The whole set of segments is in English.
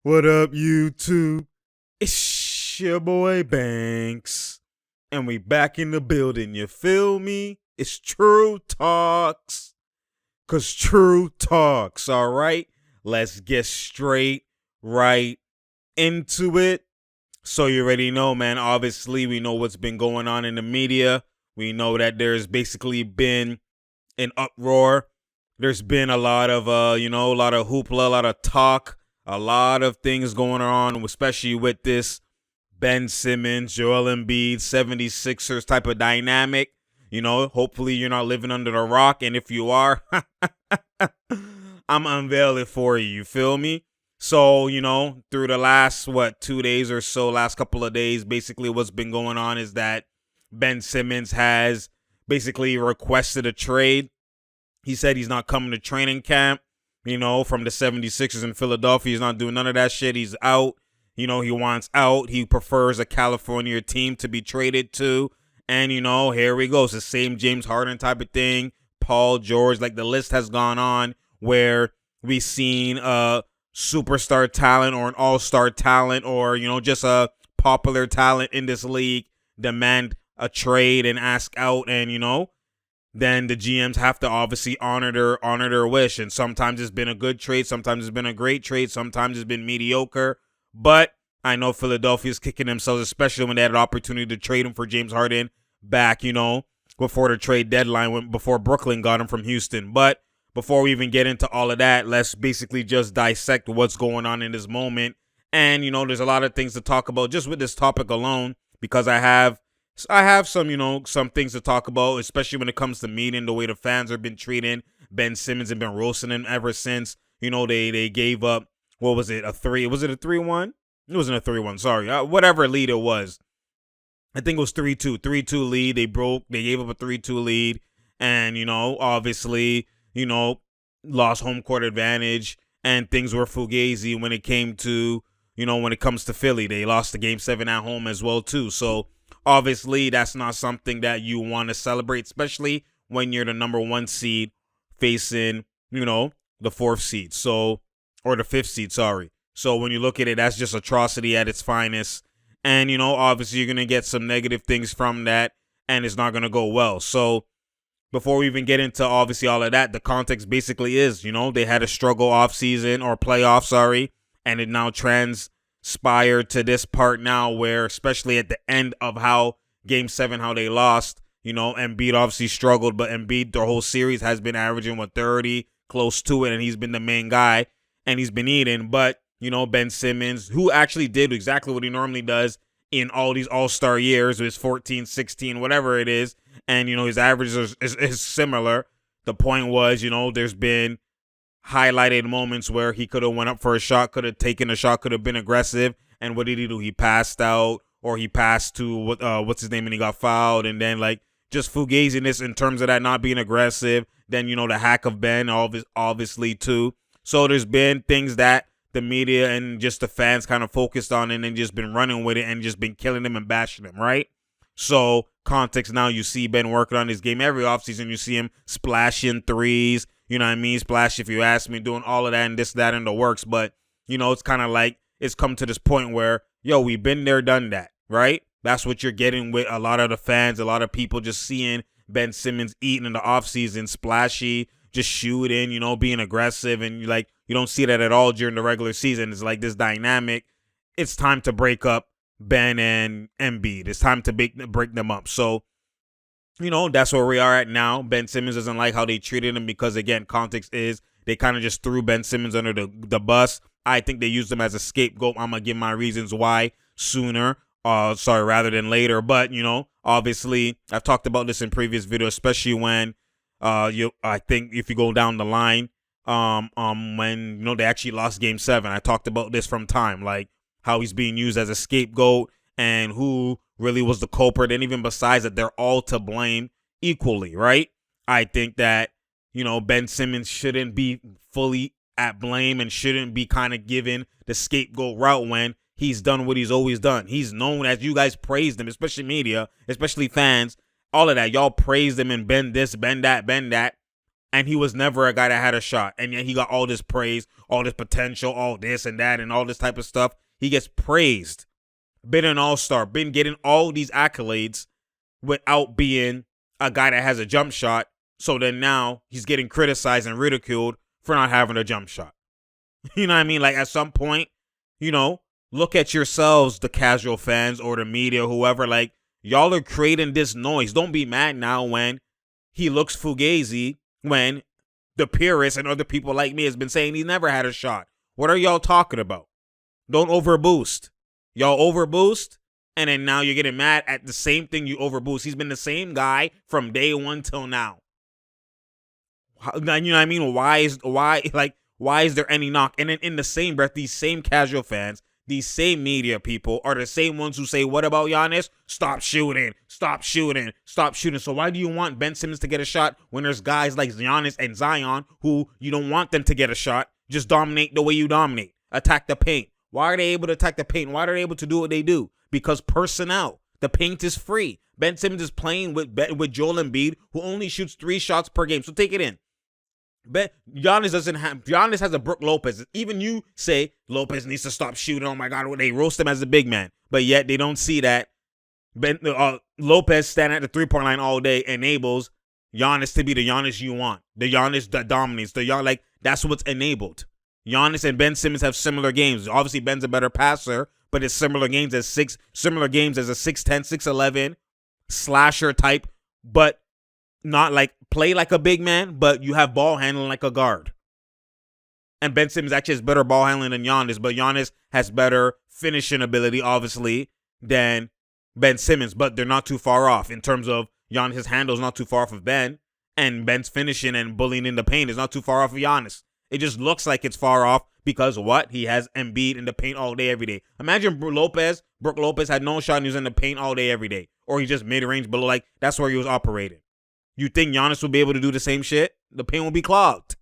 What up, YouTube? It's your boy Banks. And we back in the building, you feel me? It's True Talks. Cause True Talks, alright? Let's get straight right into it. So you already know, man. Obviously, we know what's been going on in the media. We know that there's basically been an uproar. There's been a lot of, a lot of hoopla, a lot of talk, a lot of things going on, especially with this Ben Simmons, Joel Embiid, 76ers type of dynamic. Hopefully you're not living under the rock. And if you are, I'm unveiling it for you. You feel me? So, through the last, 2 days or so, last couple of days, basically what's been going on is that Ben Simmons has basically requested a trade. He said he's not coming to training camp, from the 76ers in Philadelphia. He's not doing none of that shit. He's out. He wants out. He prefers a California team to be traded to. And, here we go. It's the same James Harden type of thing. Paul George, like the list has gone on where we've seen a superstar talent or an all-star talent or, just a popular talent in this league demand a trade and ask out and, then the GMs have to obviously honor their wish. And sometimes it's been a good trade. Sometimes it's been a great trade. Sometimes it's been mediocre. But I know Philadelphia's kicking themselves, especially when they had an opportunity to trade him for James Harden back, before the trade deadline, before Brooklyn got him from Houston. But before we even get into all of that, let's basically just dissect what's going on in this moment. And, there's a lot of things to talk about just with this topic alone, because I have some, some things to talk about, especially when it comes to meeting the way the fans have been treating Ben Simmons and been roasting him ever since, they gave up, what was it, was it a 3-1? It wasn't a 3-1, sorry. Whatever lead it was. I think it was 3-2. 3-2 lead. They gave up a 3-2 lead. And, obviously, lost home court advantage. And things were fugazi when it came to, when it comes to Philly. They lost the Game 7 at home as well, too. So, obviously, that's not something that you want to celebrate, especially when you're the number 1 seed facing, the 4th seed. So, or the 5th seed, sorry. So when you look at it, that's just atrocity at its finest. And, obviously you're going to get some negative things from that, and it's not going to go well. So before we even get into obviously all of that, the context basically is, they had a struggle offseason or playoff, sorry, and it now transpired to this part now where, especially at the end of how Game 7, how they lost, Embiid obviously struggled, but Embiid, the whole series has been averaging, 30, close to it, and he's been the main guy, and he's been eating, but Ben Simmons, who actually did exactly what he normally does in all these all-star years, his 14, 16, whatever it is, and, his average is similar. The point was, there's been highlighted moments where he could have went up for a shot, could have taken a shot, could have been aggressive, and what did he do? He passed out, or he passed to, what's his name, and he got fouled, and then, just fugaziness in terms of that not being aggressive, then, the hack of Ben, obviously, too. So there's been things that the media and just the fans kind of focused on and then just been running with it and just been killing him and bashing him, right? So context now, you see Ben working on his game every offseason. You see him splashing threes, splash if you ask me, doing all of that and this, that, and the works. But, it's kind of like it's come to this point where, we've been there, done that, right? That's what you're getting with a lot of the fans, a lot of people just seeing Ben Simmons eating in the offseason, splashy, just shooting, being aggressive, and you don't see that at all during the regular season. It's like this dynamic. It's time to break up Ben and Embiid. It's time to break them up. So, that's where we are at now. Ben Simmons doesn't like how they treated him because, again, context is they kind of just threw Ben Simmons under the bus. I think they used him as a scapegoat. I'm going to give my reasons why sooner, rather than later. But, obviously, I've talked about this in previous videos, especially when I think if you go down the line, when they actually lost Game 7, I talked about this from time, like how he's being used as a scapegoat and who really was the culprit, and even besides that, they're all to blame equally, right? I think that Ben Simmons shouldn't be fully at blame and shouldn't be kind of given the scapegoat route when he's done what he's always done. He's known, as you guys praised him, especially media, especially fans. All of that, y'all praised him and bend this, bend that, and he was never a guy that had a shot. And yet he got all this praise, all this potential, all this and that, and all this type of stuff. He gets praised. Been an all-star, been getting all these accolades without being a guy that has a jump shot. So then now he's getting criticized and ridiculed for not having a jump shot. You know what I mean? Like, at some point, look at yourselves, the casual fans or the media, whoever. Like, y'all are creating this noise. Don't be mad now when he looks fugazi, when the purists and other people like me has been saying he never had a shot. What are y'all talking about? Don't overboost. Y'all overboost, and then now you're getting mad at the same thing you overboost. He's been the same guy from day one till now. You know what I mean? Why is there any knock? And then in the same breath, these same casual fans, these same media people are the same ones who say, what about Giannis? Stop shooting. Stop shooting. Stop shooting. So why do you want Ben Simmons to get a shot when there's guys like Giannis and Zion who you don't want them to get a shot? Just dominate the way you dominate. Attack the paint. Why are they able to attack the paint? Why are they able to do what they do? Because personnel. The paint is free. Ben Simmons is playing with Joel Embiid, who only shoots 3 shots per game. So take it in. Giannis has a Brook Lopez. Even you say Lopez needs to stop shooting. Oh my God, they roast him as a big man, but yet they don't see that Lopez standing at the 3-point line all day enables Giannis to be the Giannis you want, the Giannis that dominates, that's what's enabled. Giannis and Ben Simmons have similar games. Obviously, Ben's a better passer, but it's similar games as a 6'10", 6'11" slasher type, but not like play like a big man, but you have ball handling like a guard. And Ben Simmons actually has better ball handling than Giannis, but Giannis has better finishing ability, obviously, than Ben Simmons, but they're not too far off in terms of Giannis' handle is not too far off of Ben, and Ben's finishing and bullying in the paint is not too far off of Giannis. It just looks like it's far off because what? He has Embiid in the paint all day, every day. Imagine Brook Lopez had no shot and he was in the paint all day, every day. Or he just mid-range below, like that's where he was operating. You think Giannis will be able to do the same shit? The paint will be clogged.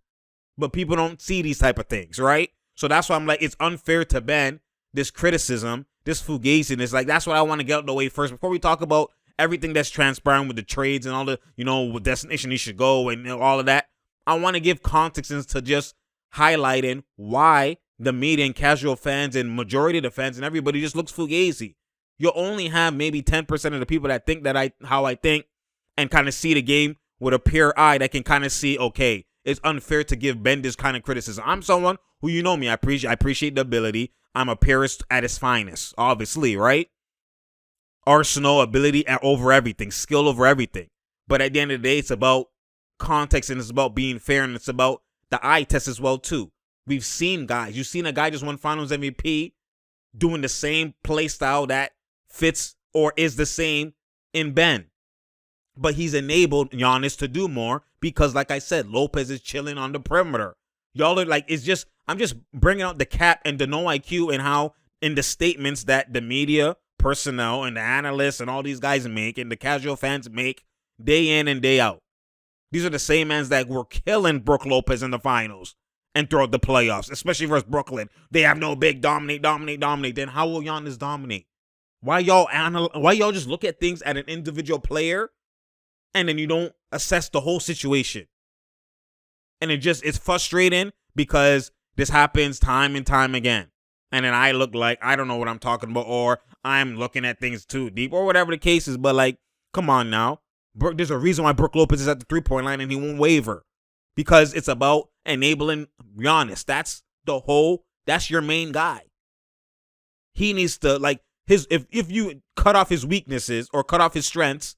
But people don't see these type of things, right? So that's why I'm like, it's unfair to Ben, this criticism, this fugaziness. Like, that's what I want to get out of the way first. Before we talk about everything that's transpiring with the trades and all the, what destination he should go and all of that, I want to give context into just highlighting why the media and casual fans and majority of the fans and everybody just looks fugazi. You'll only have maybe 10% of the people that think that how I think and kind of see the game with a pure eye that can kind of see, okay, it's unfair to give Ben this kind of criticism. I'm someone who, you know me, I appreciate the ability. I'm a purist at its finest, obviously, right? Arsenal, ability over everything, skill over everything. But at the end of the day, it's about context and it's about being fair and it's about the eye test as well, too. We've seen guys. You've seen a guy just won Finals MVP doing the same play style that fits or is the same in Ben. But he's enabled Giannis to do more because, like I said, Lopez is chilling on the perimeter. Y'all are like, I'm just bringing out the cap and the no IQ and how in the statements that the media, personnel, and the analysts and all these guys make and the casual fans make day in and day out. These are the same men that were killing Brook Lopez in the finals and throughout the playoffs, especially versus Brooklyn. They have no big dominate. Then how will Giannis dominate? Why y'all just look at things at an individual player and then you don't assess the whole situation? And it's frustrating because this happens time and time again. And then I look like I don't know what I'm talking about, or I'm looking at things too deep, or whatever the case is. But like, come on now. There's a reason why Brook Lopez is at the 3-point line and he won't waver. Because it's about enabling Giannis. That's your main guy. He needs to, like, if you cut off his weaknesses or cut off his strengths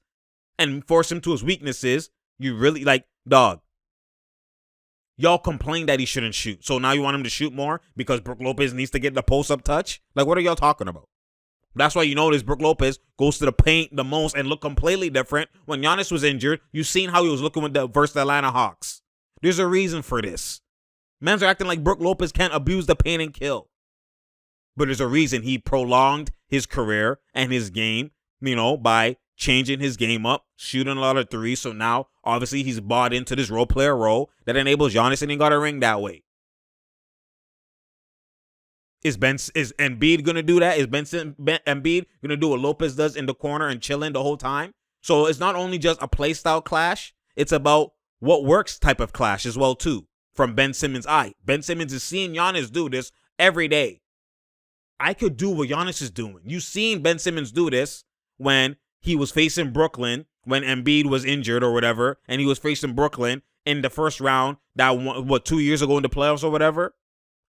and force him to his weaknesses, you really, like, dog. Y'all complain that he shouldn't shoot. So now you want him to shoot more because Brook Lopez needs to get the post-up touch? Like, what are y'all talking about? That's why you notice Brook Lopez goes to the paint the most and look completely different. When Giannis was injured, you seen how he was looking versus the Atlanta Hawks. There's a reason for this. Men are acting like Brook Lopez can't abuse the paint and kill. But there's a reason he prolonged his career and his game, by changing his game up, shooting a lot of threes. So now, obviously, he's bought into this role player role that enables Giannis and he got a ring that way. Is Embiid going to do that? Is Embiid going to do what Lopez does in the corner and chilling the whole time? So it's not only just a play style clash. It's about what works type of clash as well too from Ben Simmons' eye. Ben Simmons is seeing Giannis do this every day. I could do what Giannis is doing. You seen Ben Simmons do this when he was facing Brooklyn, when Embiid was injured or whatever, and he was facing Brooklyn in the first round, that 2 years ago in the playoffs or whatever.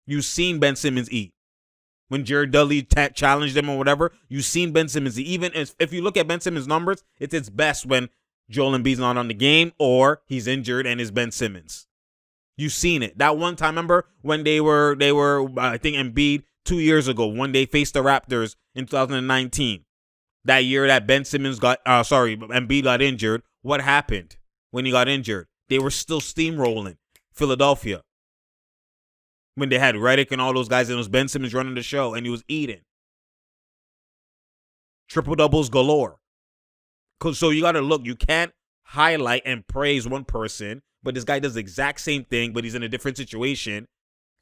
You seen Ben Simmons eat. When Jared Dudley challenged him or whatever, you seen Ben Simmons eat. Even if you look at Ben Simmons' numbers, it's its best when Joel Embiid's not on the game or he's injured and it's Ben Simmons. You seen it. That one time, remember when they were I think Embiid 2 years ago when they faced the Raptors in 2019. That year that Embiid got injured. What happened when he got injured? They were still steamrolling Philadelphia. When they had Redick and all those guys, and it was Ben Simmons running the show, and he was eating. Triple-doubles galore. So you got to look. You can't highlight and praise one person, but this guy does the exact same thing, but he's in a different situation,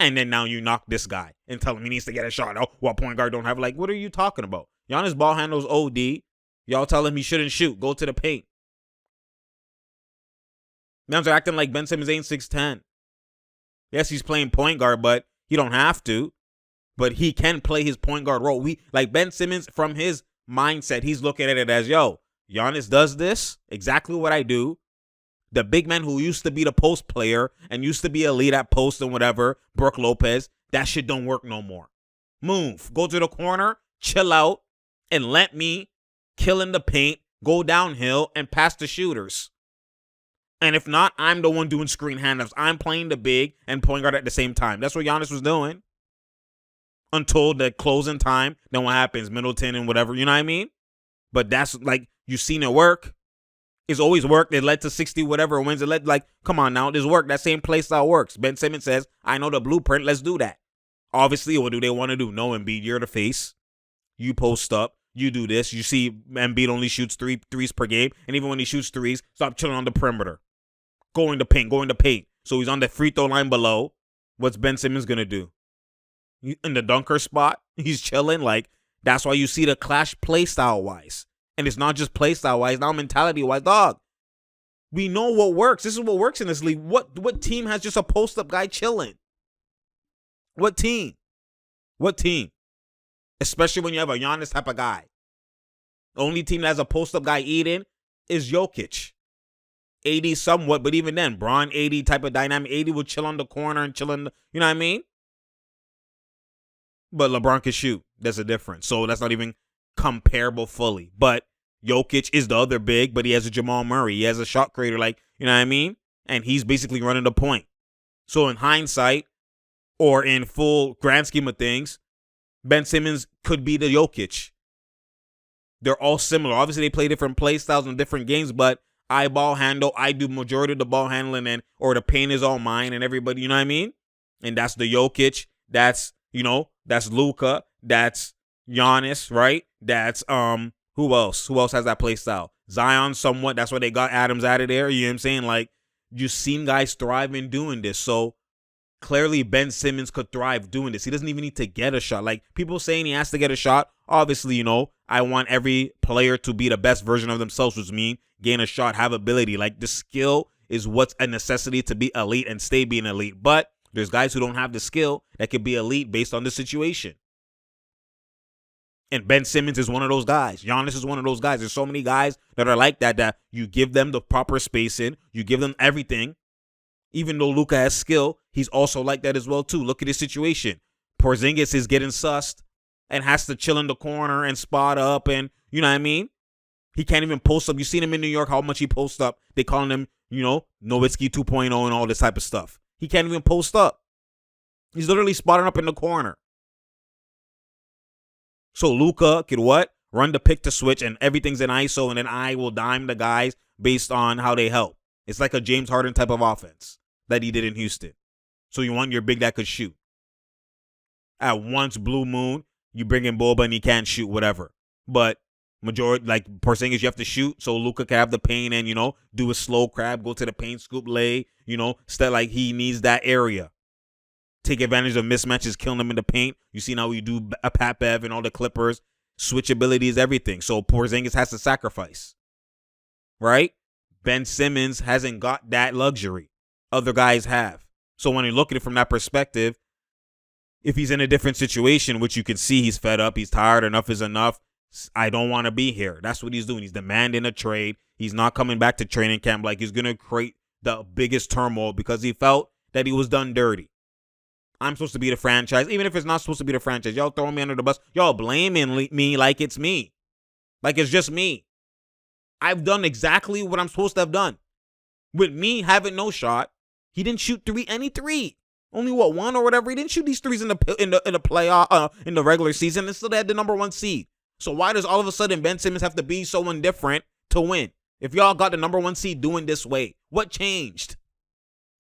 and then now you knock this guy and tell him he needs to get a shot. Oh, what point guard don't have? Like, what are you talking about? Giannis ball handles OD. Y'all tell him he shouldn't shoot. Go to the paint. Now they're acting like Ben Simmons ain't 6'10". Yes, he's playing point guard, but he don't have to. But he can play his point guard role. Like Ben Simmons, from his mindset, he's looking at it as, yo, Giannis does this, exactly what I do. The big man who used to be the post player and used to be elite at post and whatever, Brook Lopez, that shit don't work no more. Move. Go to the corner, chill out, and let me kill in the paint, go downhill, and pass the shooters. And if not, I'm the one doing screen handoffs. I'm playing the big and point guard at the same time. That's what Giannis was doing. Until the closing time. Then what happens? Middleton and whatever. You know what I mean? But that's like, you've seen it work. It's always worked. It led to 60 whatever wins. It led, like, come on now. This work. That same play style works. Ben Simmons says, I know the blueprint. Let's do that. Obviously, what do they want to do? No, Embiid, you're the face. You post up. You do this. You see Embiid only shoots threes per game. And even when he shoots threes, stop chilling on the perimeter. Going to paint. So he's on the free throw line below. What's Ben Simmons going to do? In the dunker spot, he's chilling. Like, that's why you see the clash play style wise. And it's not just play style wise, now mentality wise. Dog, we know what works. This is what works in this league. What team has just a post up guy chilling? What team? Especially when you have a Giannis type of guy. The only team that has a post up guy eating is Jokic. AD somewhat, but even then, Bron, AD type of dynamic. AD will chill on the corner and chill in the, you know what I mean? But LeBron can shoot. There's a difference. So that's not even comparable fully. But Jokic is the other big, but he has a Jamal Murray. He has a shot creator, like, you know what I mean? And he's basically running the point. So in hindsight, or in full grand scheme of things, Ben Simmons could be the Jokic. They're all similar. Obviously, they play different play styles in different games, but I ball handle. I do majority of the ball handling, or the paint is all mine, and everybody, you know what I mean? And that's the Jokic. That's, that's Luka. That's Giannis, right? That's who else? Who else has that play style? Zion somewhat. That's why they got Adams out of there. You know what I'm saying? Like, you've seen guys thrive in doing this. So clearly Ben Simmons could thrive doing this. He doesn't even need to get a shot. Like, people saying he has to get a shot. Obviously, I want every player to be the best version of themselves, which means gain a shot, have ability. Like, the skill is what's a necessity to be elite and stay being elite. But there's guys who don't have the skill that can be elite based on the situation. And Ben Simmons is one of those guys. Giannis is one of those guys. There's so many guys that are like that you give them the proper spacing. You give them everything. Even though Luka has skill, he's also like that as well, too. Look at his situation. Porzingis is getting sussed and has to chill in the corner and spot up, and you know what I mean? He can't even post up. You seen him in New York, how much he posts up. They calling him, Nowitzki 2.0 and all this type of stuff. He can't even post up. He's literally spotting up in the corner. So Luka could what? Run the pick to switch, and everything's in ISO, and then I will dime the guys based on how they help. It's like a James Harden type of offense that he did in Houston. So you want your big that could shoot. At once, Blue Moon, you bring in Boba and he can't shoot, whatever. But majority, like Porzingis, you have to shoot, so Luka can have the paint and, do a slow crab, go to the paint, scoop, lay, step like he needs that area. Take advantage of mismatches, killing them in the paint. You see now we do a Pat Bev and all the Clippers. Switchability is everything. So Porzingis has to sacrifice. Right? Ben Simmons hasn't got that luxury. Other guys have. So when you look at it from that perspective, if he's in a different situation, which you can see he's fed up, he's tired, enough is enough. I don't want to be here. That's what he's doing. He's demanding a trade. He's not coming back to training camp like he's going to create the biggest turmoil because he felt that he was done dirty. I'm supposed to be the franchise. Even if it's not supposed to be the franchise, y'all throwing me under the bus. Y'all blaming me like it's me. Like it's just me. I've done exactly what I'm supposed to have done. With me having no shot, he didn't shoot any three. Only one or whatever. He didn't shoot these threes in the playoff in the regular season, and still they had the number 1 seed. So why does all of a sudden Ben Simmons have to be so indifferent to win? If y'all got the number 1 seed doing this way, what changed?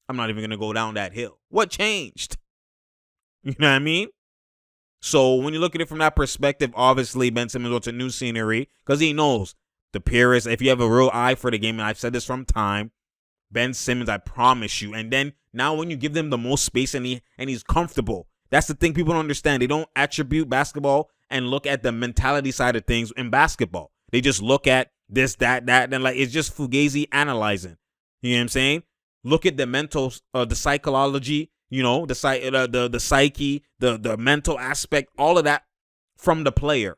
I'm not even gonna go down that hill. What changed? You know what I mean? So when you look at it from that perspective, obviously Ben Simmons wants a new scenery because he knows the purists. If you have a real eye for the game, and I've said this from time, Ben Simmons, I promise you. And then now when you give them the most space and he's comfortable, that's the thing people don't understand. They don't attribute basketball and look at the mentality side of things in basketball. They just look at this, that, and like it's just fugazi analyzing. You know what I'm saying? Look at the mental, the psychology, you know, the psyche, the mental aspect, all of that from the player.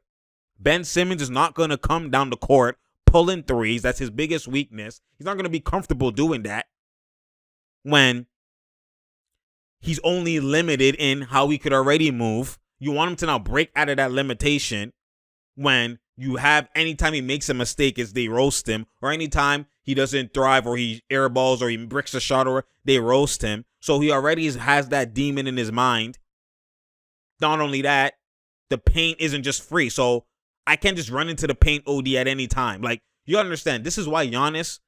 Ben Simmons is not going to come down the court pulling threes. That's his biggest weakness. He's not going to be comfortable doing that when he's only limited in how he could already move. You want him to now break out of that limitation when you have anytime he makes a mistake is they roast him, or anytime he doesn't thrive or he airballs or he bricks a shot or they roast him. So he already has that demon in his mind. Not only that, the paint isn't just free. So I can't just run into the paint OD at any time. Like, you understand, this is why Giannis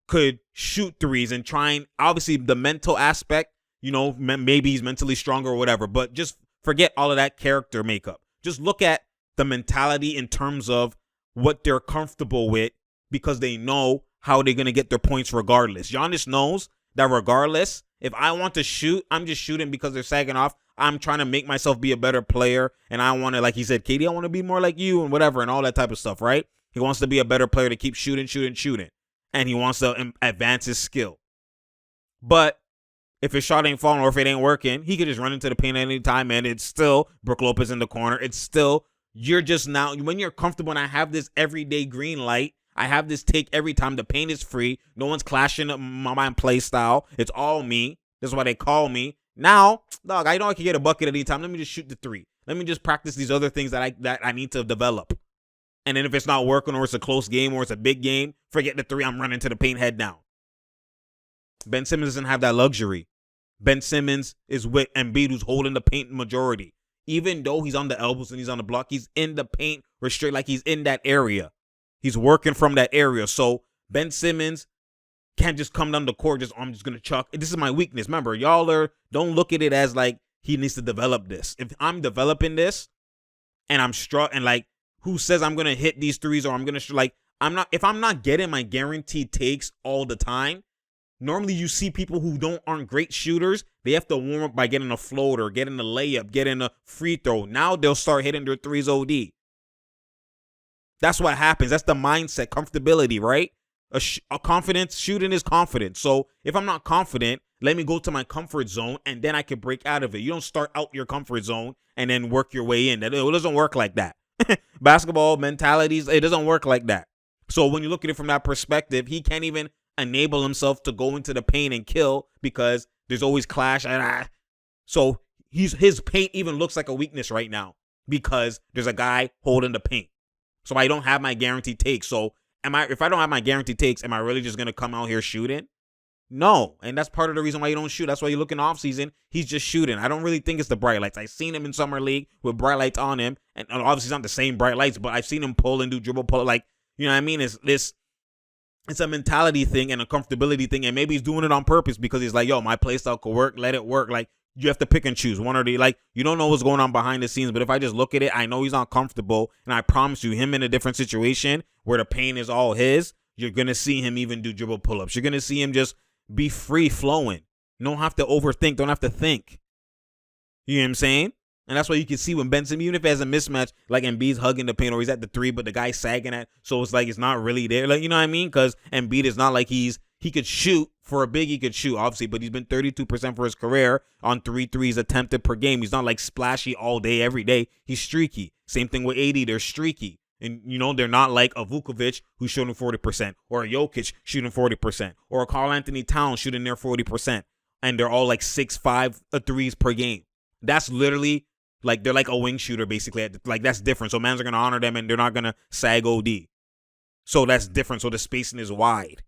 could shoot threes and try and, obviously, the mental aspect, you know, maybe he's mentally stronger or whatever, but just forget all of that character makeup. Just look at the mentality in terms of what they're comfortable with because they know how they're going to get their points regardless. Giannis knows that regardless, if I want to shoot, I'm just shooting because they're sagging off. I'm trying to make myself be a better player, and I want to, like he said, KD, I want to be more like you and whatever and all that type of stuff, right? He wants to be a better player to keep shooting, and he wants to advance his skill. But if his shot ain't falling or if it ain't working, he could just run into the paint at any time, and it's still Brook Lopez in the corner. It's still, you're just now, when you're comfortable and I have this everyday green light, I have this take every time, the paint is free, no one's clashing my play style, it's all me. That's why they call me. Now, dog, I know I can get a bucket at any time. Let me just shoot the three. Let me just practice these other things that I need to develop. And then if it's not working or it's a close game or it's a big game, forget the three. I'm running to the paint head down. Ben Simmons doesn't have that luxury. Ben Simmons is with Embiid, who's holding the paint majority. Even though he's on the elbows and he's on the block, he's in the paint restrict, like he's in that area. He's working from that area. So Ben Simmons can't just come down the court, I'm just going to chuck. This is my weakness. Remember, don't look at it as like he needs to develop this. If I'm developing this and I'm and like, who says I'm going to hit these threes or I'm going to, like, if I'm not getting my guaranteed takes all the time, normally you see people who aren't great shooters, they have to warm up by getting a floater, getting a layup, getting a free throw. Now they'll start hitting their threes OD. That's what happens. That's the mindset, comfortability, right? A confidence, shooting is confidence. So if I'm not confident, let me go to my comfort zone and then I can break out of it. You don't start out your comfort zone and then work your way in. It doesn't work like that. Basketball mentalities, it doesn't work like that. So when you look at it from that perspective, he can't even enable himself to go into the paint and kill because there's always clash. So his paint even looks like a weakness right now because there's a guy holding the paint. So I don't have my guaranteed takes. So if I don't have my guaranteed takes, am I really just going to come out here shooting? No. And that's part of the reason why you don't shoot. That's why you look in off season, he's just shooting. I don't really think it's the bright lights. I've seen him in summer league with bright lights on him. And obviously it's not the same bright lights, but I've seen him pull and do dribble pull. Like, you know what I mean? It's a mentality thing and a comfortability thing. And maybe he's doing it on purpose because he's like, yo, my play style could work. Let it work. Like, you have to pick and choose one or the, like, you don't know what's going on behind the scenes. But if I just look at it, I know he's not comfortable. And I promise you, him in a different situation where the pain is all his, you're going to see him even do dribble pull-ups. You're going to see him just be free flowing. You don't have to overthink. Don't have to think. You know what I'm saying? And that's why you can see when Ben Simmons, even if it has a mismatch, like Embiid's hugging the paint or he's at the 3, but the guy's sagging at, so it's like it's not really there. Like, you know what I mean? Because Embiid is not like he could shoot. For a big, he could shoot, obviously, but he's been 32% for his career on 3 threes attempted per game. He's not like splashy all day, every day. He's streaky. Same thing with AD. They're streaky. And, they're not like a Vukovic who's shooting 40%, or a Jokic shooting 40%, or a Karl Anthony Towns shooting near 40%. And they're all like 6-5 threes per game. That's literally like, they're like a wing shooter, basically. Like, that's different. So, mans are going to honor them, and they're not going to sag OD. So, that's different. So, the spacing is wide.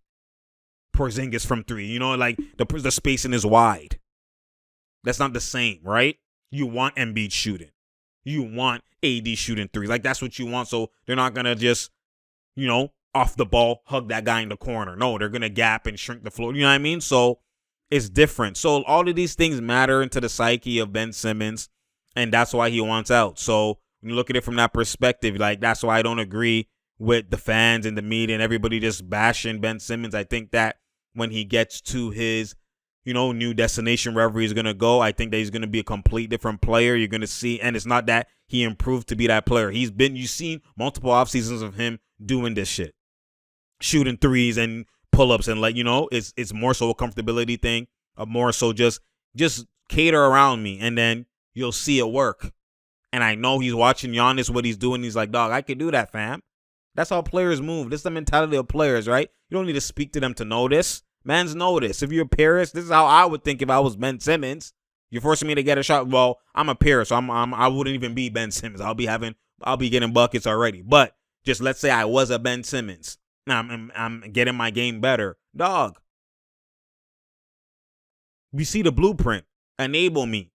Porzingis from 3, like the spacing is wide. That's not the same, right? You want Embiid shooting. You want AD shooting 3. Like, that's what you want. So they're not going to just, off the ball, hug that guy in the corner. No, they're going to gap and shrink the floor. You know what I mean? So it's different. So all of these things matter into the psyche of Ben Simmons, and that's why he wants out. So when you look at it from that perspective, like, that's why I don't agree with the fans and the media and everybody just bashing Ben Simmons. I think that when he gets to his, new destination, wherever he's going to go, I think that he's going to be a complete different player. You're going to see, and it's not that he improved to be that player. You've seen multiple off seasons of him doing this shit, shooting 3s and pull-ups, and it's more so a comfortability thing, more so just cater around me, and then you'll see it work. And I know he's watching Giannis, what he's doing. He's like, dog, I can do that, fam. That's how players move. This is the mentality of players, right? You don't need to speak to them to know this. Mans know this. If you're a Paris, this is how I would think if I was Ben Simmons. You're forcing me to get a shot. Well, I'm a Paris, so I wouldn't even be Ben Simmons. I'll be getting buckets already. But just let's say I was a Ben Simmons. I'm getting my game better. Dog. We see the blueprint. Enable me.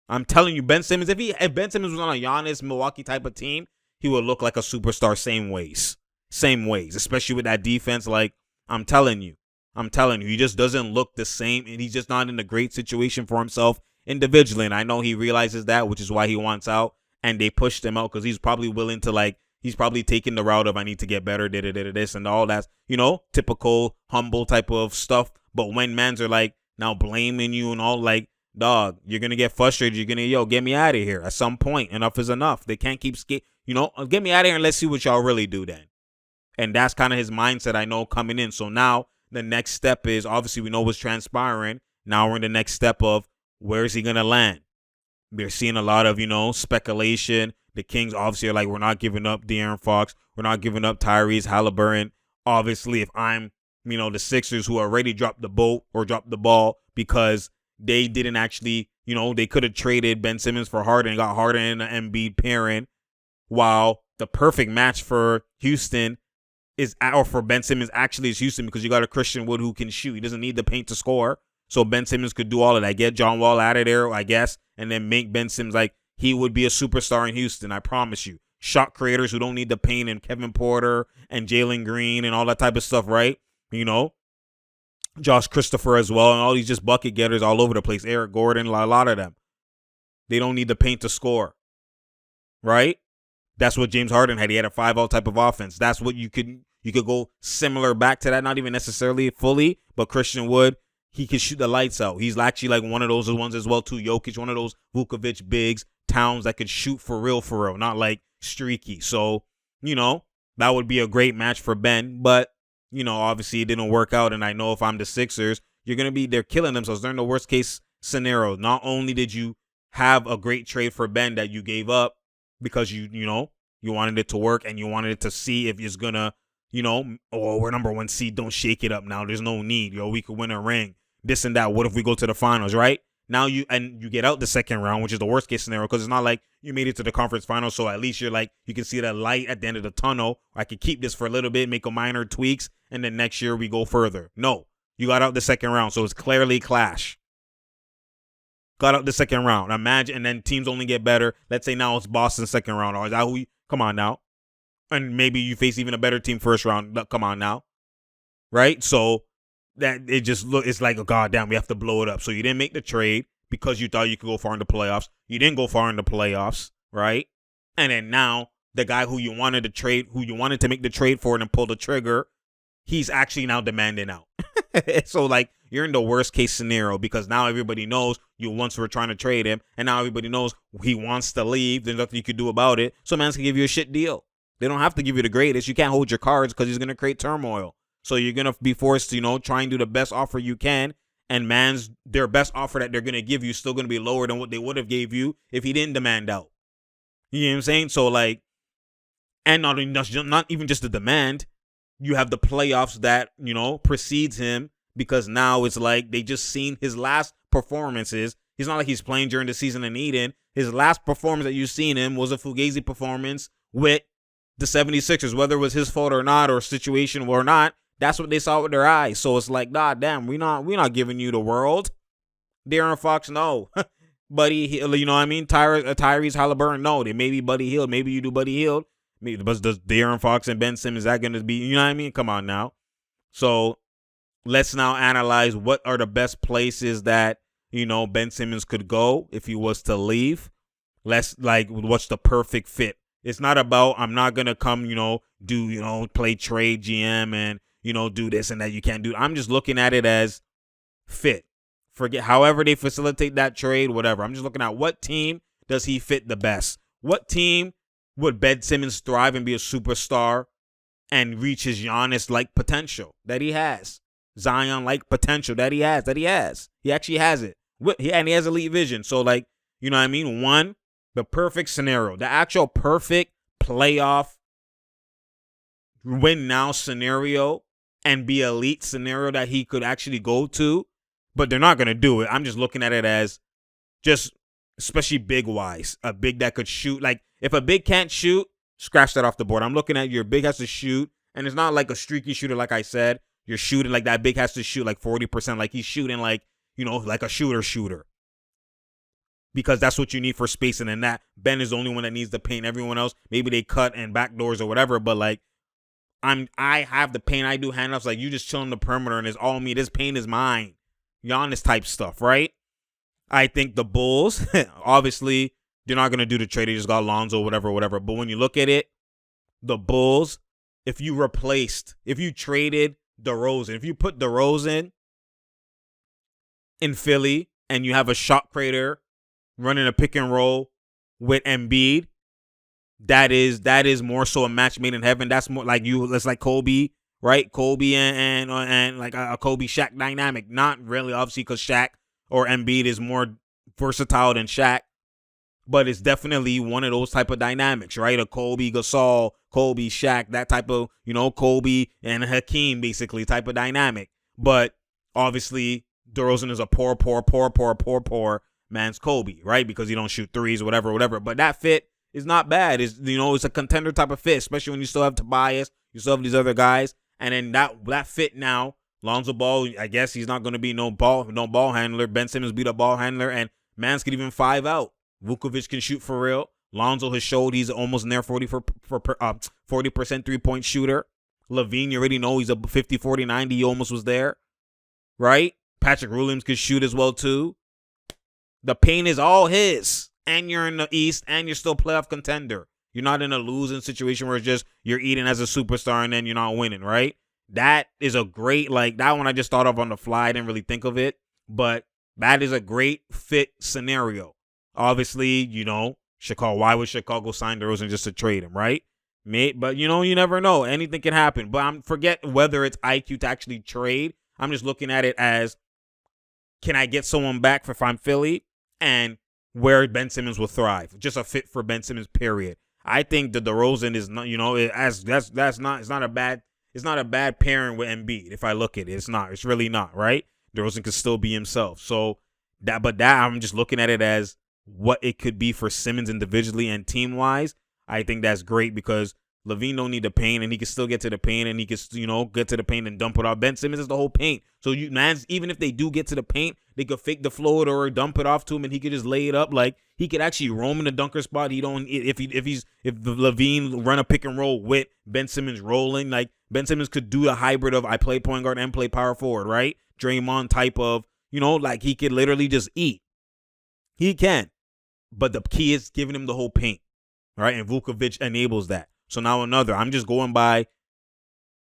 I'm telling you, Ben Simmons, if Ben Simmons was on a Giannis, Milwaukee type of team, he would look like a superstar same ways, especially with that defense. Like, I'm telling you, he just doesn't look the same, and he's just not in a great situation for himself individually. And I know he realizes that, which is why he wants out, and they pushed him out because he's probably willing to, he's probably taking the route of, I need to get better, this and all that, typical humble type of stuff. But when mans are now blaming you and all, dog, you're going to get frustrated. You're going to, get me out of here. At some point, enough is enough. They can't keep get me out of here and let's see what y'all really do then. And that's kind of his mindset, I know, coming in. So now the next step is, obviously we know what's transpiring. Now we're in the next step of, where is he going to land? We're seeing a lot of, speculation. The Kings obviously are like, we're not giving up De'Aaron Fox. We're not giving up Tyrese Halliburton. Obviously, if I'm, the Sixers, who already dropped the boat or dropped the ball because they didn't actually, they could have traded Ben Simmons for Harden and got Harden and Embiid pairing, while the perfect match for Houston or for Ben Simmons actually is Houston, because you got a Christian Wood who can shoot. He doesn't need the paint to score. So Ben Simmons could do all of that. Get John Wall out of there, I guess, and then make Ben Simmons he would be a superstar in Houston, I promise you. Shot creators who don't need the paint, and Kevin Porter and Jalen Green and all that type of stuff, right? Josh Christopher as well, and all these just bucket getters all over the place. Eric Gordon, a lot of them. They don't need the paint to score, right? That's what James Harden had. He had a 5-out type of offense. That's what you could go similar back to that, not even necessarily fully, but Christian Wood, he could shoot the lights out. He's actually one of those ones as well too. Jokic, one of those Vukovic bigs, Towns that could shoot for real, not streaky. So, that would be a great match for Ben, but obviously it didn't work out. And I know if I'm the Sixers, they're killing themselves. They're in the worst case scenario. Not only did you have a great trade for Ben that you gave up because you wanted it to work and you wanted it to see if it's gonna, we're number 1 seed. Don't shake it up now. There's no need. We could win a ring. This and that. What if we go to the finals, right? Now you get out the second round, which is the worst case scenario, because it's not like you made it to the conference finals. So at least you're you can see that light at the end of the tunnel. I could keep this for a little bit, make a minor tweaks, and then next year we go further. No, you got out the second round, so it's clearly clash. Got out the second round. Imagine, and then teams only get better. Let's say now it's Boston second round. Or is that who you, come on now. And maybe you face even a better team first round. Come on now. Right? So that it just it's like, oh, God damn, we have to blow it up. So you didn't make the trade because you thought you could go far in the playoffs. You didn't go far in the playoffs, right? And then now the guy who you wanted to trade, who you wanted to make the trade for and then pull the trigger, he's actually now demanding out. So like you're in the worst case scenario because now everybody knows you once were trying to trade him, and now everybody knows he wants to leave. There's nothing you could do about it. So man's gonna give you a shit deal. They don't have to give you the greatest. You can't hold your cards because he's gonna create turmoil. So you're gonna be forced to, try and do the best offer you can. And man's their best offer that they're gonna give you is still gonna be lower than what they would have gave you if he didn't demand out. You know what I'm saying? So like, and not even just the demand. You have the playoffs that, precedes him because now it's like they just seen his last performances. He's not like he's playing during the season in Eden. His last performance that you've seen him was a Fugazi performance with the 76ers, whether it was his fault or not, or situation or not. That's what they saw with their eyes. So it's like, God damn, we're not giving you the world. De'Aaron Fox, no. Buddy, you know what I mean? Tyrese Halliburton, no. They may be Buddy Hield. Maybe you do Buddy Hield. But does De'Aaron Fox and Ben Simmons, is that going to be, you know what I mean? Come on now. So let's now analyze what are the best places that, Ben Simmons could go if he was to leave. What's the perfect fit? It's not about, I'm not going to come, do, play trade GM and, do this and that. You can't do. I'm just looking at it as fit. Forget however they facilitate that trade, whatever. I'm just looking at what team does he fit the best? What team would Ben Simmons thrive and be a superstar and reach his Giannis-like potential that he has? Zion-like potential that he has. He actually has it. And he has elite vision. So, like, you know what I mean? One, the perfect scenario. The actual perfect playoff win now scenario and be elite scenario that he could actually go to. But they're not going to do it. I'm just looking at it as just, especially big-wise, a big that could shoot. Like, if a big can't shoot, scratch that off the board. I'm looking at your big has to shoot, and it's not like a streaky shooter like I said. You're shooting like that big has to shoot like 40%, like he's shooting like, like a shooter. Because that's what you need for spacing, and that Ben is the only one that needs the paint. Everyone else, maybe they cut and backdoors or whatever, but like, I have the paint. I do handoffs. Like, you just chill on the perimeter, and it's all me. This paint is mine. Giannis type stuff, right? I think the Bulls, obviously, they're not going to do the trade. They just got Lonzo, whatever. But when you look at it, the Bulls, if you traded DeRozan, if you put DeRozan in Philly and you have a shot creator running a pick and roll with Embiid, that is more so a match made in heaven. That's more like that's like Kobe, right? Kobe and like a Kobe Shaq dynamic. Not really, obviously, because Shaq or Embiid is more versatile than Shaq. But it's definitely one of those type of dynamics, right? A Kobe Gasol, Kobe Shaq, that type of, Kobe and Hakeem basically type of dynamic. But obviously, DeRozan is a poor man's Kobe, right? Because he don't shoot threes, whatever. But that fit is not bad. It's a contender type of fit, especially when you still have Tobias, you still have these other guys, and then that fit now. Lonzo Ball, I guess he's not going to be no ball handler. Ben Simmons be the ball handler, and man's could even 5 out. Vukovic can shoot for real. Lonzo has showed he's almost near 40% 3-point shooter. Levine, you already know he's a 50, 40, 90. He almost was there, right? Patrick Williams could shoot as well too. The paint is all his, and you're in the East, and you're still playoff contender. You're not in a losing situation where it's just you're eating as a superstar and then you're not winning, right? That is a great, that one I just thought of on the fly. I didn't really think of it, but that is a great fit scenario. Obviously, Chicago. Why would Chicago sign DeRozan just to trade him, right? But, you never know. Anything can happen. But forget whether it's IQ to actually trade. I'm just looking at it as, can I get someone back if I'm Philly? And where Ben Simmons will thrive. Just a fit for Ben Simmons, period. I think the DeRozan is not, it's not a bad pairing with Embiid. If I look at it, it's really not, right? DeRozan could still be himself. So that I'm just looking at it as what it could be for Simmons individually and team wise. I think that's great because Levine don't need the paint, and he can still get to the paint, and he can, get to the paint and dump it off. Ben Simmons is the whole paint. So even if they do get to the paint, they could fake the float or dump it off to him, and he could just lay it up. Like, he could actually roam in the dunker spot. If Levine run a pick and roll with Ben Simmons rolling, like, Ben Simmons could do a hybrid of I play point guard and play power forward, right? Draymond type of, like, he could literally just eat. He can. But the key is giving him the whole paint, right? And Vukovic enables that. So now I'm just going by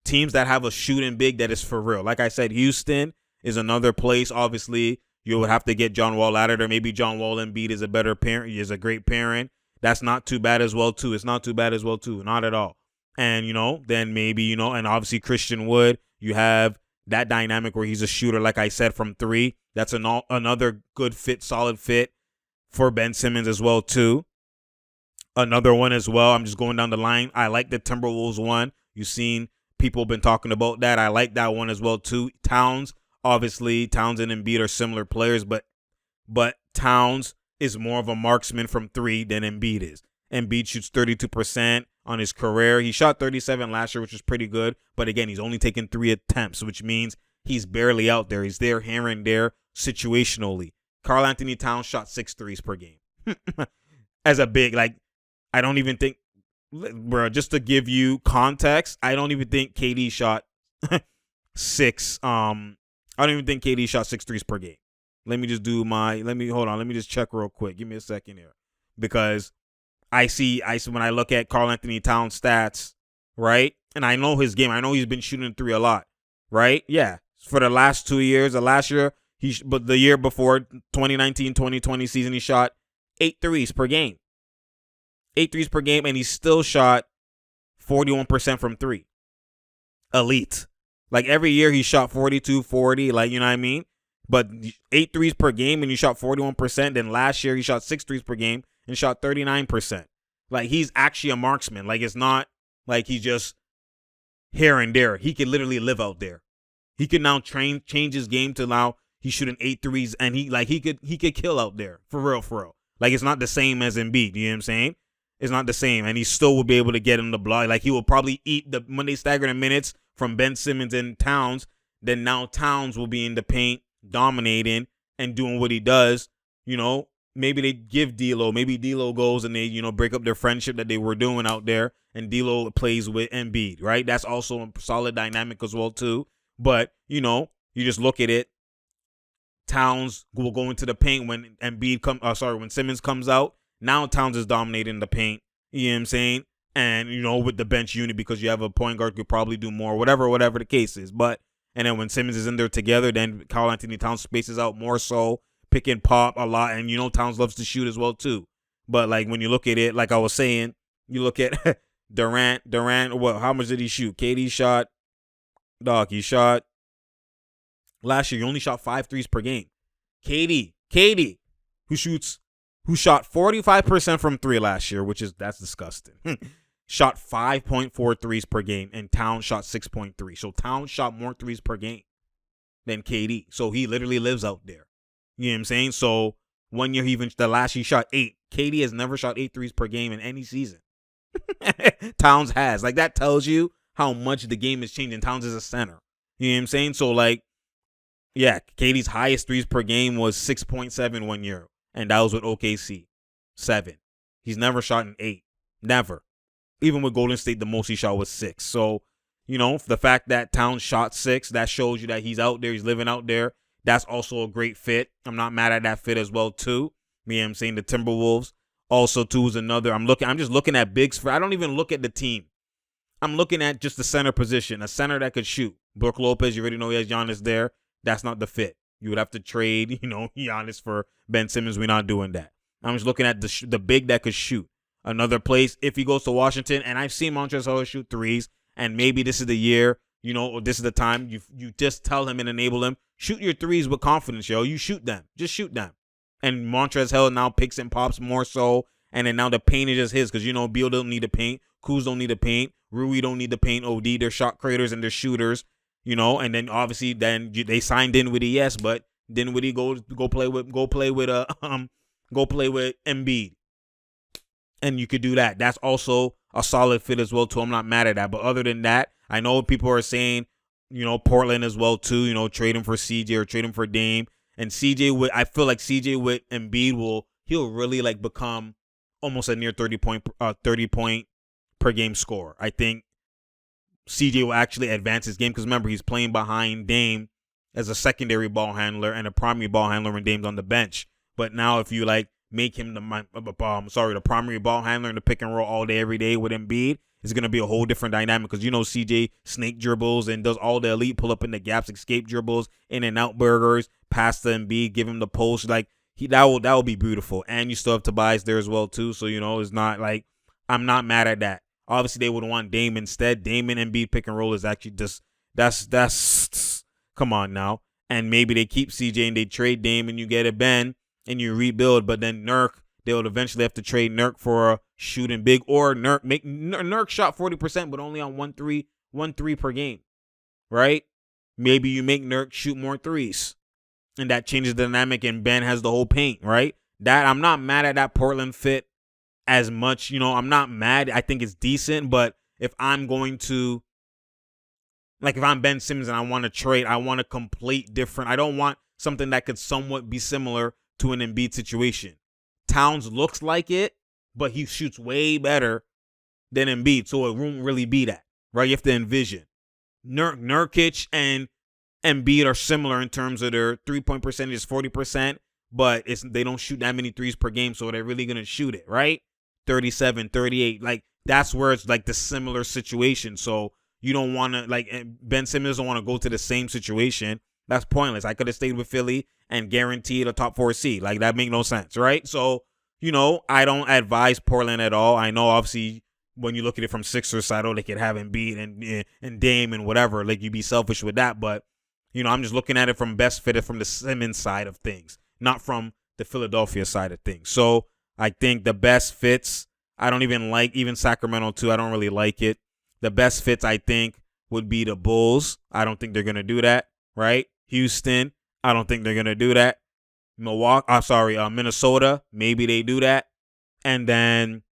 teams that have a shooting big that is for real. Like I said, Houston is another place. Obviously, you would have to get John Wall out of there. Maybe John Wall Embiid is a better parent. He is a great parent. That's not too bad as well, too. It's not too bad as well, too. Not at all. And, then maybe, and obviously Christian Wood, you have that dynamic where he's a shooter, like I said, from three. That's another good fit, solid fit for Ben Simmons as well, too. Another one as well. I'm just going down the line. I like the Timberwolves one. You've seen people been talking about that. I like that one as well, too. Towns, obviously, Towns and Embiid are similar players, but Towns is more of a marksman from three than Embiid is. Embiid shoots 32% on his career. He shot 37 last year, which was pretty good. But again, he's only taken 3 attempts, which means he's barely out there. He's there here and there situationally. Karl Anthony Towns shot 6 threes per game. As a big, I don't even think, bro, just to give you context, I don't even think KD shot 6. I don't even think KD shot 6 threes per game. Let me just hold on. Let me just check real quick. Give me a second here. Because I see when I look at Karl Anthony Towns stats, right? And I know his game. I know he's been shooting 3 a lot, right? Yeah. For the last 2 years, but the year before, 2019-2020 season, he shot 8 threes per game. 8 threes per game, and he still shot 41% from 3. Elite. Every year he shot 42, 40, you know what I mean? But 8 threes per game and he shot 41%. Then last year he shot 6 threes per game and shot 39%. He's actually a marksman. It's not like he's just here and there. He could literally live out there. He could now change his game to now he's shooting 8 threes and he could kill out there. For real, for real. It's not the same as Embiid. You know what I'm saying? It's not the same. And he still will be able to get him the block. He will probably eat when they stagger the minutes from Ben Simmons and Towns, then now Towns will be in the paint, dominating and doing what he does. Maybe they give D'Lo. Maybe D'Lo goes and they, break up their friendship that they were doing out there, and D'Lo plays with Embiid, right? That's also a solid dynamic as well, too. But, you just look at it. Towns will go into the paint when when Simmons comes out. Now Towns is dominating the paint. You know what I'm saying? And, with the bench unit, because you have a point guard who could probably do more, whatever the case is. And then when Simmons is in there together, then Karl Anthony Towns spaces out more so, pick and pop a lot. And, Towns loves to shoot as well, too. But, when you look at it, like I was saying, you look at Durant, how much did he shoot? KD shot, last year, he only shot 5 threes per game. KD, who shot 45% from 3 last year, that's disgusting. Shot 5.4 threes per game, and Towns shot 6.3. So Towns shot more threes per game than KD. So he literally lives out there. You know what I'm saying? So 1 year, the last year he shot 8. KD has never shot 8 threes per game in any season. Towns has. That tells you how much the game is changing. Towns is a center. You know what I'm saying? So, yeah, KD's highest threes per game was 6.7 1 year. And that was with OKC. 7. He's never shot an 8. Never. Even with Golden State, the most he shot was 6. So, the fact that Towns shot 6, that shows you that he's out there. He's living out there. That's also a great fit. I'm not mad at that fit as well, too. Me, I'm saying the Timberwolves also, too, is another. I'm just looking at bigs. I don't even look at the team. I'm looking at just the center position. A center that could shoot. Brook Lopez, you already know he has Giannis there. That's not the fit. You would have to trade, Giannis for Ben Simmons. We're not doing that. I'm just looking at the big that could shoot. Another place, if he goes to Washington, and I've seen Montrezl Harrell shoot threes, and maybe this is the year, or this is the time, you just tell him and enable him, shoot your threes with confidence, yo. You shoot them. Just shoot them. And Montrezl Harrell now picks and pops more so, and then now the paint is just his, because, Beal don't need to paint, Kuz don't need to paint, Rui don't need to paint, OD, they're shot creators and they're shooters, and then obviously they signed Dinwiddie, yes, but Dinwiddie go play with Embiid. And you could do that. That's also a solid fit as well, too. I'm not mad at that. But other than that, I know people are saying, Portland as well, too, trade him for CJ or trade him for Dame. And I feel like CJ with Embiid he'll really become almost a near 30 point per game scorer. I think CJ will actually advance his game because remember, he's playing behind Dame as a secondary ball handler and a primary ball handler when Dame's on the bench. But now if you make him the primary ball handler in the pick and roll all day, every day with Embiid, it's going to be a whole different dynamic because, CJ snake dribbles and does all the elite pull up in the gaps, escape dribbles, in and out burgers, pass to Embiid, give him the post. Like, that will be beautiful. And you still have Tobias there as well, too. So, it's not like, I'm not mad at that. Obviously, they would want Dame instead. Dame and Embiid pick and roll is actually just, that's come on now. And maybe they keep CJ and they trade Dame and you get a Ben and you rebuild. But then Nurk, they would eventually have to trade Nurk for a shooting big, or Nurk shot 40%, but only on one three per game, right? Maybe you make Nurk shoot more threes, and that changes the dynamic. And Ben has the whole paint, right? That I'm not mad at that Portland fit as much. I'm not mad. I think it's decent, but if I'm going to, like, if I'm Ben Simmons and I want to trade, I want a complete different. I don't want something that could somewhat be similar to an Embiid situation. Towns looks like it, but he shoots way better than Embiid, so it won't really be that, right? You have to envision. Nurkic and Embiid are similar in terms of their three-point percentage is 40%, but they don't shoot that many threes per game, so they're really going to shoot it, right? 37, 38. Like, that's where it's like the similar situation. So you don't want to, like, Ben Simmons doesn't want to go to the same situation. That's pointless. I could have stayed with Philly and guaranteed a top 4 seed. Like, that make no sense, right? So, I don't advise Portland at all. I know, obviously, when you look at it from Sixers side, they could have Embiid and Dame and whatever. Like, you'd be selfish with that. But, I'm just looking at it from best fit from the Simmons side of things, not from the Philadelphia side of things. So, I think the best fits, I don't even like, even Sacramento too, I don't really like it. The best fits, I think, would be the Bulls. I don't think they're going to do that, right? Houston, I don't think they're going to do that. Minnesota, maybe they do that. And then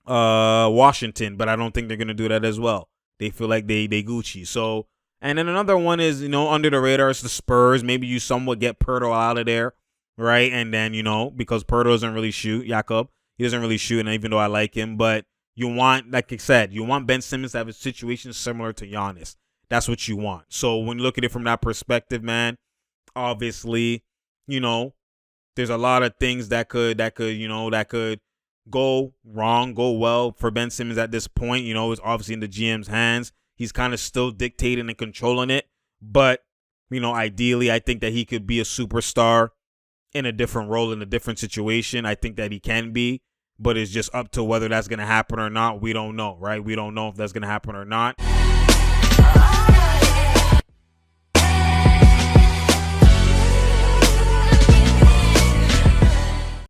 Washington, but I don't think they're going to do that as well. They feel like they Gucci. So, and then another one is, under the radar is the Spurs. Maybe you somewhat get Pirtle out of there, right? And then, because Pirtle doesn't really shoot, Jakob, he doesn't really shoot, and even though I like him, but you want, like I said, you want Ben Simmons to have a situation similar to Giannis. That's what you want. So when you look at it from that perspective, man, obviously, there's a lot of things that could go wrong, go well for Ben Simmons at this point. It's obviously in the GM's hands. He's kind of still dictating and controlling it. But, ideally, I think that he could be a superstar in a different role, in a different situation. I think that he can be. But it's just up to whether that's going to happen or not. We don't know, right? We don't know if that's going to happen or not.